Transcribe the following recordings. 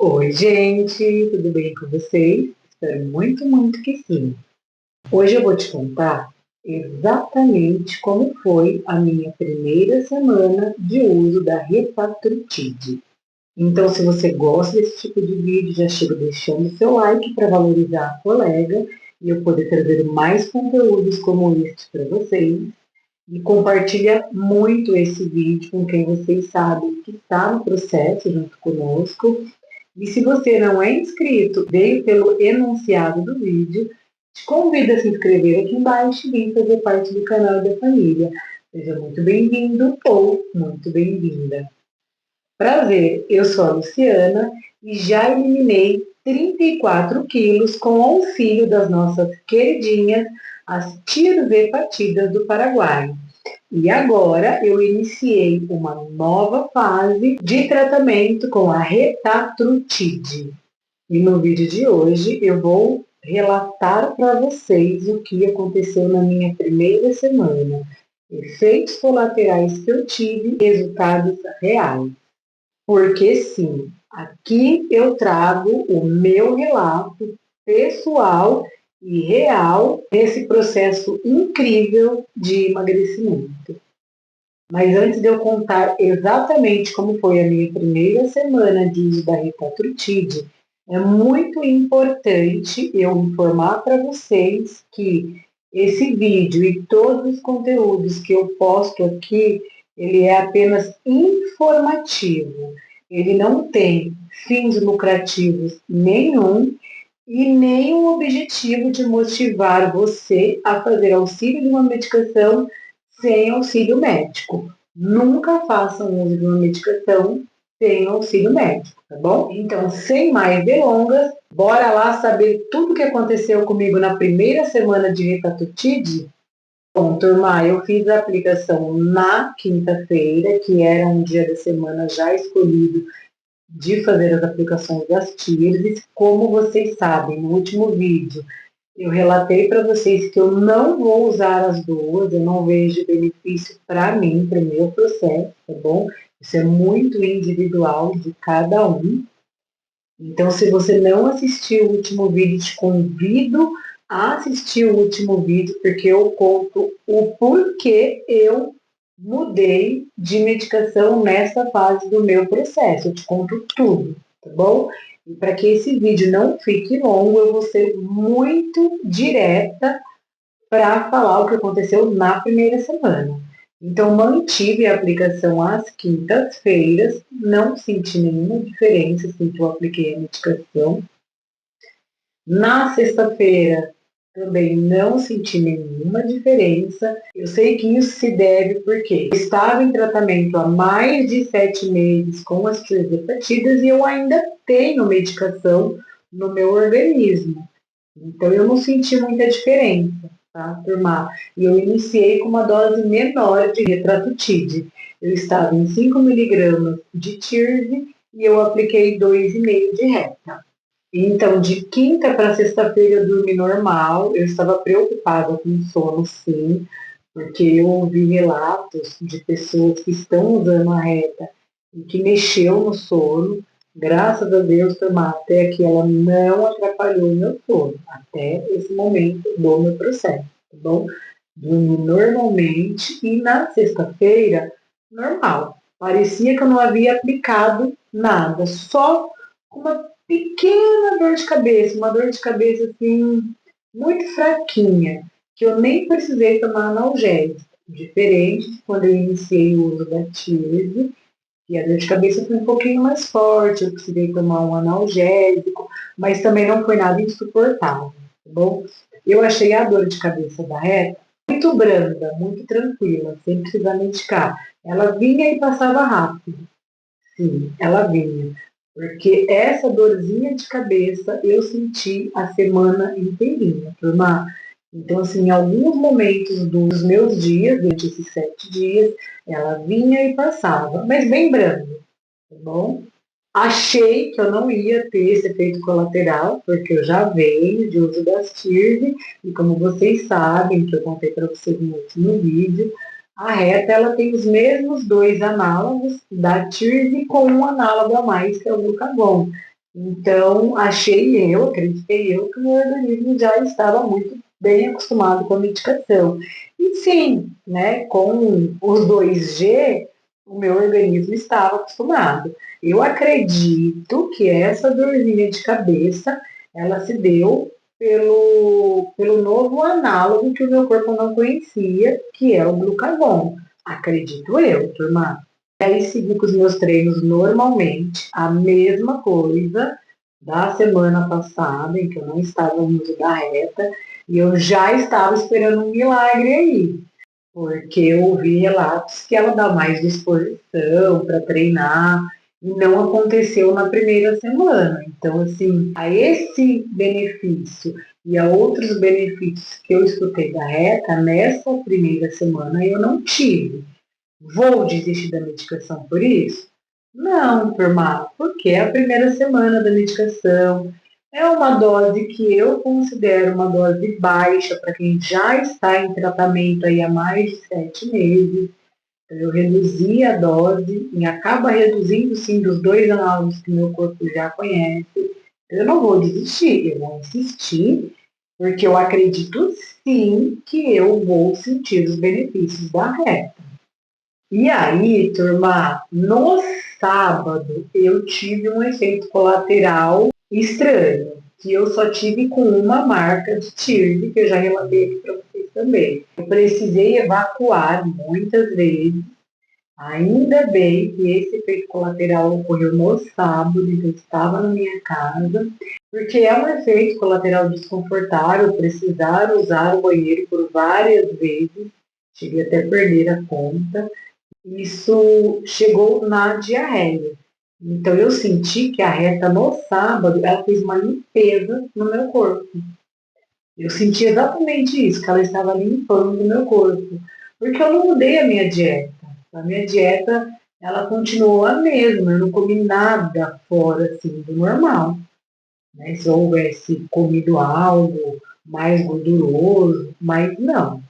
Oi, gente, tudo bem com vocês? Espero muito, muito que sim. Hoje eu vou te contar exatamente como foi a minha primeira semana de uso da Repatritide. Então, se você gosta desse tipo de vídeo, já chega deixando seu like para valorizar a colega e eu poder trazer mais conteúdos como este para vocês. E compartilha muito esse vídeo com quem vocês sabem que está no processo junto conosco. E se você não é inscrito, veio pelo enunciado do vídeo, te convido a se inscrever aqui embaixo e vir fazer parte do canal da família. Seja muito bem-vindo ou muito bem-vinda. Prazer, eu sou a Luciana e já eliminei 34 quilos com o auxílio das nossas queridinhas, as tirzepatidas do Paraguai. E agora eu iniciei uma nova fase de tratamento com a Retatrutide. E no vídeo de hoje eu vou relatar para vocês o que aconteceu na minha primeira semana. Efeitos colaterais que eu tive, resultados reais. Porque sim, aqui eu trago o meu relato pessoal e real nesse processo incrível de emagrecimento. Mas antes de eu contar exatamente como foi a minha primeira semana de uso da Repatritide, é muito importante eu informar para vocês que esse vídeo e todos os conteúdos que eu posto aqui, ele é apenas informativo. Ele não tem fins lucrativos nenhum e nem o objetivo de motivar você a fazer auxílio de uma medicação sem auxílio médico. Nunca façam uso de uma medicação sem auxílio médico, tá bom? Então, sem mais delongas, bora lá saber tudo o que aconteceu comigo na primeira semana de Repatritide? Bom, turma, eu fiz a aplicação na quinta-feira, que era um dia da semana já escolhido de fazer as aplicações das TIRS. Como vocês sabem, no último vídeo eu relatei para vocês que eu não vou usar as duas, eu não vejo benefício para mim, para o meu processo, tá bom? Isso é muito individual de cada um. Então, se você não assistiu o último vídeo, te convido a assistir o último vídeo, porque eu conto o porquê eu mudei de medicação nessa fase do meu processo. Eu te conto tudo, tá bom? E para que esse vídeo não fique longo, eu vou ser muito direta para falar o que aconteceu na primeira semana. Então, mantive a aplicação às quintas-feiras, não senti nenhuma diferença assim que eu apliquei a medicação. Na sexta-feira, também não senti nenhuma diferença. Eu sei que isso se deve porque eu estava em tratamento há mais de 7 meses com as tirzepatidas e eu ainda tenho medicação no meu organismo. Então, eu não senti muita diferença, tá, turma? E eu iniciei com uma dose menor de Repatritide. Eu estava em 5 miligramas de tirze e eu apliquei 2,5 de Reta. Então, de quinta para sexta-feira eu dormi normal. Eu estava preocupada com sono, sim, porque eu ouvi relatos de pessoas que estão usando a Reta e que mexeu no sono. Graças a Deus, turma, até que ela não atrapalhou o meu sono, até esse momento do meu processo, tá bom? Dormi normalmente e na sexta-feira, normal. Parecia que eu não havia aplicado nada, só uma pequena dor de cabeça, uma dor de cabeça assim, muito fraquinha, que eu nem precisei tomar analgésico, diferente de quando eu iniciei o uso da Tirze, e a dor de cabeça foi um pouquinho mais forte, eu precisei tomar um analgésico, mas também não foi nada insuportável, tá bom? Eu achei a dor de cabeça da Reta muito branda, muito tranquila, sem precisar medicar. Ela vinha e passava rápido. Sim, ela vinha. Porque essa dorzinha de cabeça eu senti a semana inteirinha, turma. Então, assim, em alguns momentos dos meus dias, durante esses 7 dias, ela vinha e passava, mas bem brando, tá bom? Achei que eu não ia ter esse efeito colateral, porque eu já venho de uso das TIRV, e como vocês sabem, que eu contei para vocês no último vídeo, a Reta ela tem os mesmos dois análogos da TIRV com um análogo a mais, que é o glucagon. Então, acreditei eu, que o meu organismo já estava muito bem acostumado com a medicação. E sim, né, com os 2G, o meu organismo estava acostumado. Eu acredito que essa dorzinha de cabeça, ela se deu pelo novo análogo que o meu corpo não conhecia, que é o glucagon. Acredito eu, turma. Aí segui com os meus treinos normalmente, a mesma coisa da semana passada, em que eu não estava no uso da reta, e eu já estava esperando um milagre aí, porque eu ouvi relatos que ela dá mais disposição para treinar, e não aconteceu na primeira semana. Então, assim, a esse benefício e a outros benefícios que eu escutei da reta, nessa primeira semana eu não tive. Vou desistir da medicação por isso? Não, turma, porque é a primeira semana da medicação. É uma dose que eu considero uma dose baixa para quem já está em tratamento aí há mais de 7 meses. Eu reduzi a dose e acaba reduzindo sim dos 2 análogos que meu corpo já conhece. Eu não vou desistir, eu vou insistir, porque eu acredito sim que eu vou sentir os benefícios da reta. E aí, turma, no sábado eu tive um efeito colateral estranho, que eu só tive com uma marca de TIRV, que eu já relatei aqui para vocês também. Eu precisei evacuar muitas vezes. Ainda bem que esse efeito colateral ocorreu no sábado, então eu estava na minha casa, porque é um efeito colateral desconfortável precisar usar o banheiro por várias vezes, cheguei até a perder a conta. Isso chegou na diarreia. Então eu senti que a reta no sábado, ela fez uma limpeza no meu corpo. Eu senti exatamente isso, que ela estava limpando o meu corpo. Porque eu não mudei a minha dieta. A minha dieta, ela continuou a mesma. Eu não comi nada fora assim, do normal. Né? Se eu houvesse comido algo mais gorduroso, mas não.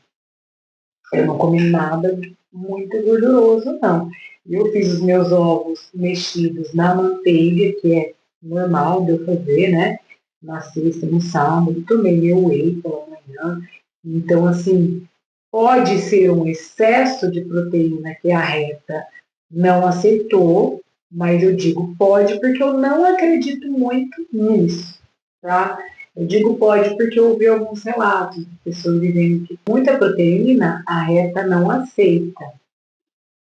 Eu não comi nada muito gorduroso, não. Eu fiz os meus ovos mexidos na manteiga, que é normal de eu fazer, né? Na sexta, no sábado, tomei meu whey pela manhã. Então, assim, pode ser um excesso de proteína que a reta não aceitou, mas eu digo pode porque eu não acredito muito nisso, tá? Eu digo pode porque eu ouvi alguns relatos de pessoas dizendo que muita proteína a reta não aceita,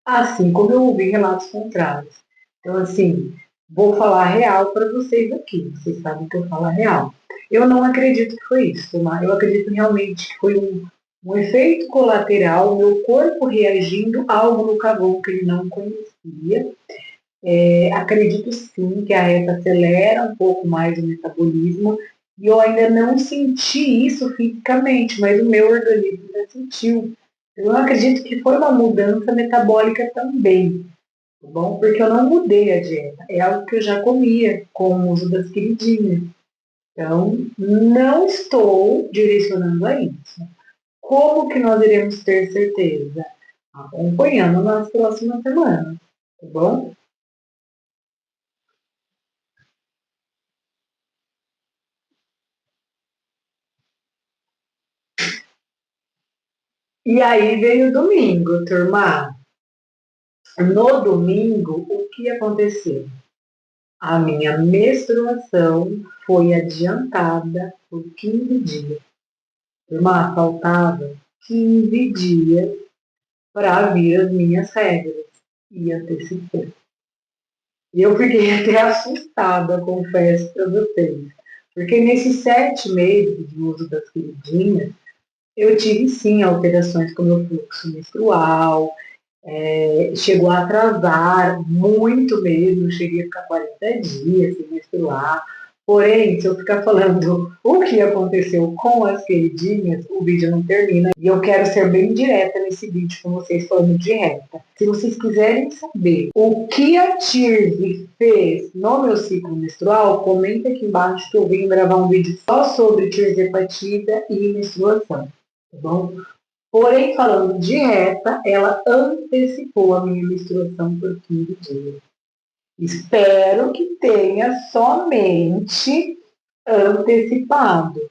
assim como eu ouvi relatos contrários. Então, assim, vou falar real para vocês aqui, vocês sabem que eu falo a real. Eu não acredito que foi isso, mas eu acredito realmente que foi um efeito colateral, o meu corpo reagindo a algo no carvão que ele não conhecia. Acredito sim que a reta acelera um pouco mais o metabolismo e eu ainda não senti isso fisicamente, mas o meu organismo já sentiu. Eu acredito que foi uma mudança metabólica também, tá bom? Porque eu não mudei a dieta, é algo que eu já comia com o uso das queridinhas. Então, não estou direcionando a isso. Como que nós iremos ter certeza? Acompanhando nas próximas semanas, tá bom? E aí veio o domingo, turma. No domingo, o que aconteceu? A minha menstruação foi adiantada por 15 dias. Turma, faltava 15 dias para vir as minhas regras e antecipou. E eu fiquei até assustada, confesso para vocês. Porque nesses 7 meses de uso das queridinhas, eu tive sim alterações com o meu fluxo menstrual, chegou a atrasar muito mesmo, cheguei a ficar 40 dias sem menstruar. Porém, se eu ficar falando o que aconteceu com as queridinhas, o vídeo não termina. E eu quero ser bem direta nesse vídeo com vocês falando de reta. Se vocês quiserem saber o que a Tirzi fez no meu ciclo menstrual, comenta aqui embaixo que eu venho gravar um vídeo só sobre tirzepatida e menstruação, tá bom? Porém, falando de reta, ela antecipou a minha menstruação por 15 dias. Espero que tenha somente antecipado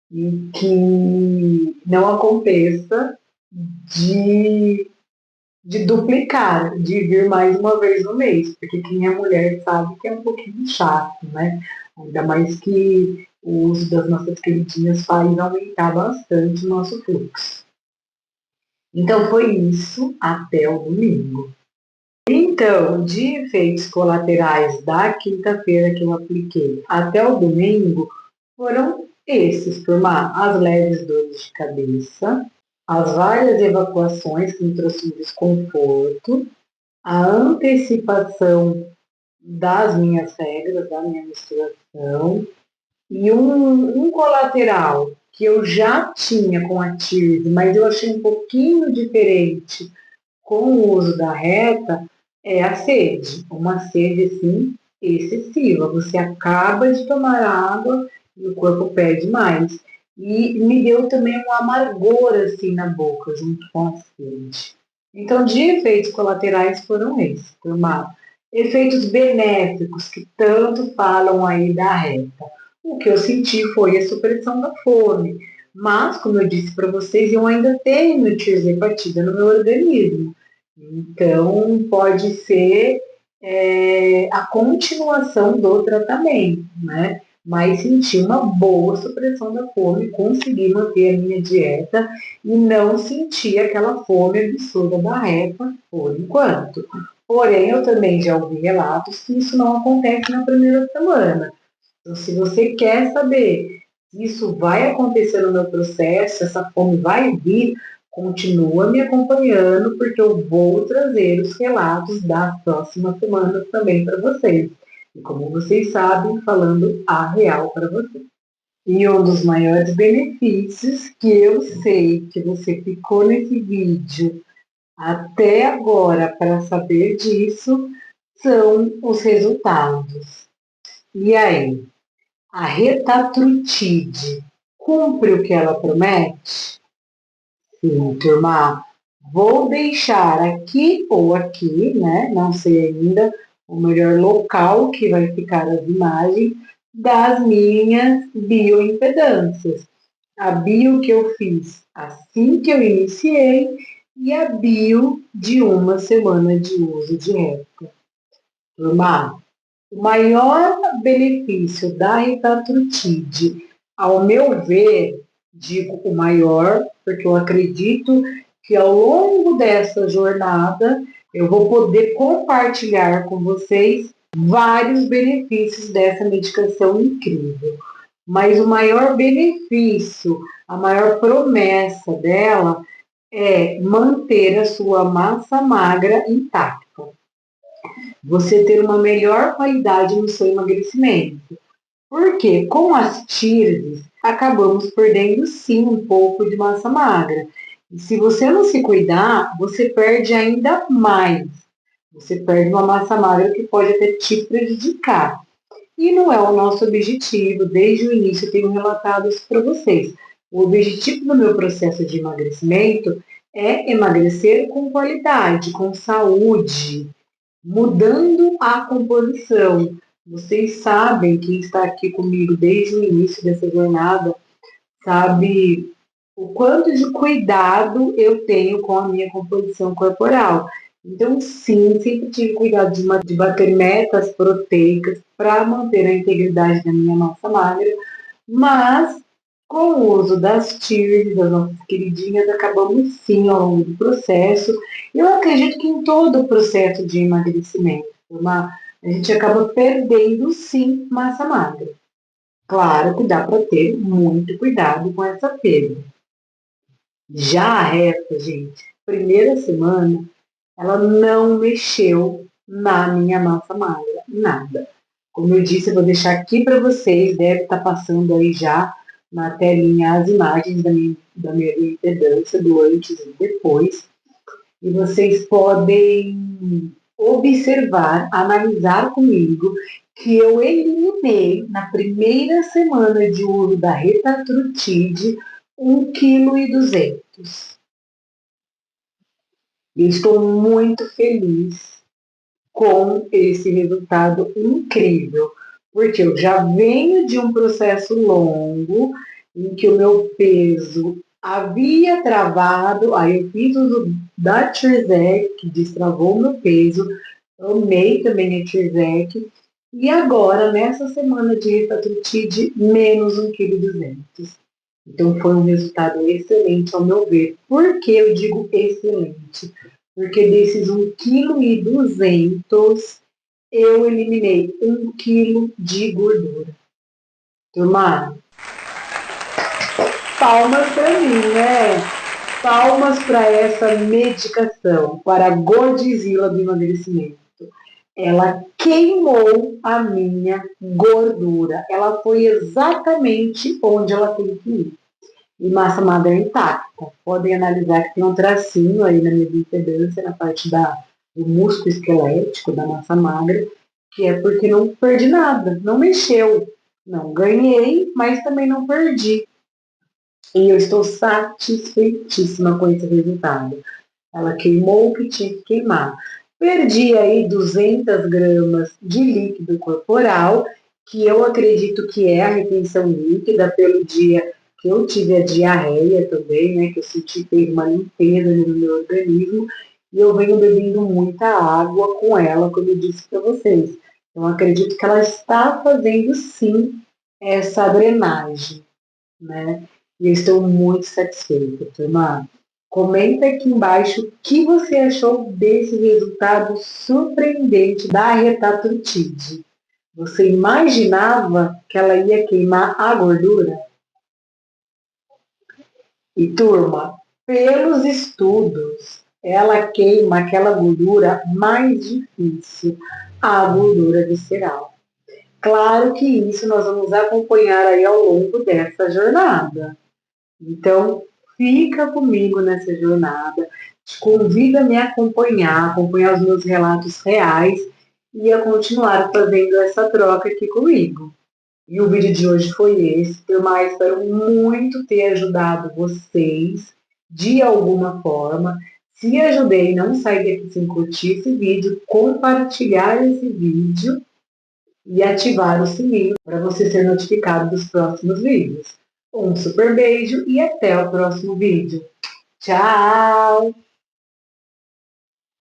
e que não aconteça de, de duplicar, de vir mais uma vez no mês, porque quem é mulher sabe que é um pouquinho chato, né? Ainda mais que o uso das nossas queridinhas faz aumentar bastante o nosso fluxo. Então foi isso até o domingo. Então, de efeitos colaterais da quinta-feira que eu apliquei até o domingo, foram esses, turma: as leves dores de cabeça, as várias evacuações que me trouxeram desconforto, a antecipação das minhas regras, da minha menstruação, e um colateral que eu já tinha com a TIRS, mas eu achei um pouquinho diferente com o uso da reta, é a sede. Uma sede, assim, excessiva. Você acaba de tomar água e o corpo pede mais. E me deu também um amargor, assim, na boca, junto com a sede. Então, de efeitos colaterais foram esses, turma. Efeitos benéficos, que tanto falam aí da reta. O que eu senti foi a supressão da fome. Mas, como eu disse para vocês, eu ainda tenho tirzepatida no meu organismo. Então, pode ser a continuação do tratamento, né? Mas senti uma boa supressão da fome, consegui manter a minha dieta e não senti aquela fome absurda da reta por enquanto. Porém, eu também já ouvi relatos que isso não acontece na primeira semana. Então, se você quer saber se isso vai acontecer no meu processo, essa fome vai vir, continua me acompanhando, porque eu vou trazer os relatos da próxima semana também para vocês. E como vocês sabem, falando a real para vocês. E um dos maiores benefícios que eu sei que você ficou nesse vídeo até agora para saber disso são os resultados. E aí? A retatrutide cumpre o que ela promete? Sim, turma. Vou deixar aqui ou aqui, né? Não sei ainda o melhor local que vai ficar as imagens das minhas bioimpedâncias. A bio que eu fiz assim que eu iniciei e a bio de uma semana de uso de reta. Turma, o maior benefício da retatrutide, ao meu ver, digo o maior, porque eu acredito que ao longo dessa jornada eu vou poder compartilhar com vocês vários benefícios dessa medicação incrível. Mas o maior benefício, a maior promessa dela é manter a sua massa magra intacta. Você ter uma melhor qualidade no seu emagrecimento. Porque com as TIRS, acabamos perdendo sim um pouco de massa magra. E se você não se cuidar, você perde ainda mais. Você perde uma massa magra que pode até te prejudicar. E não é o nosso objetivo, desde o início eu tenho relatado isso para vocês. O objetivo do meu processo de emagrecimento é emagrecer com qualidade, com saúde, mudando a composição. Vocês sabem, quem está aqui comigo desde o início dessa jornada, sabe o quanto de cuidado eu tenho com a minha composição corporal. Então, sim, sempre tive cuidado de bater metas proteicas para manter a integridade da minha massa magra, mas com o uso das TIRs, das nossas queridinhas, acabamos sim ao longo do processo. Eu acredito que em todo o processo de emagrecimento, a gente acaba perdendo sim massa magra. Claro que dá para ter muito cuidado com essa perda. Já a reta, gente, primeira semana, ela não mexeu na minha massa magra, nada. Como eu disse, eu vou deixar aqui para vocês, deve estar passando aí já na telinha as imagens da minha impedância, do antes e depois. E vocês podem observar, analisar comigo, que eu eliminei na primeira semana de uso da retatrutide 1,2 kg. E estou muito feliz com esse resultado incrível, porque eu já venho de um processo longo em que o meu peso havia travado, aí eu fiz uso da Trizec, que destravou o meu peso, amei também a Trizec, e agora, nessa semana de Retatrutide, menos 1,2 kg. Então foi um resultado excelente ao meu ver. Por que eu digo excelente? Porque desses 1,2 kg, eu eliminei 1 kg de gordura. Turma, palmas para mim, né? Palmas para essa medicação, para a Godzilla do emagrecimento. Ela queimou a minha gordura. Ela foi exatamente onde ela tem que ir. E massa magra intacta. Podem analisar que tem um tracinho aí na minha bioimpedância, na parte do músculo esquelético, da massa magra, que é porque não perdi nada, não mexeu. Não ganhei, mas também não perdi. E eu estou satisfeitíssima com esse resultado. Ela queimou o que tinha que queimar. Perdi aí 200 gramas de líquido corporal, que eu acredito que é a retenção líquida pelo dia que eu tive a diarreia também, né? Que eu senti que teve uma limpeza no meu organismo. E eu venho bebendo muita água com ela, como eu disse para vocês. Então, acredito que ela está fazendo sim essa drenagem, né? E eu estou muito satisfeita, turma. Comenta aqui embaixo o que você achou desse resultado surpreendente da Retatrutide. Você imaginava que ela ia queimar a gordura? E turma, pelos estudos, ela queima aquela gordura mais difícil, a gordura visceral. Claro que isso nós vamos acompanhar aí ao longo dessa jornada. Então, fica comigo nessa jornada, te convido a me acompanhar os meus relatos reais e a continuar fazendo essa troca aqui comigo. E o vídeo de hoje foi esse, mas espero muito ter ajudado vocês de alguma forma. Se ajudei, não sai daqui sem curtir esse vídeo, compartilhar esse vídeo e ativar o sininho para você ser notificado dos próximos vídeos. Um super beijo e até o próximo vídeo. Tchau!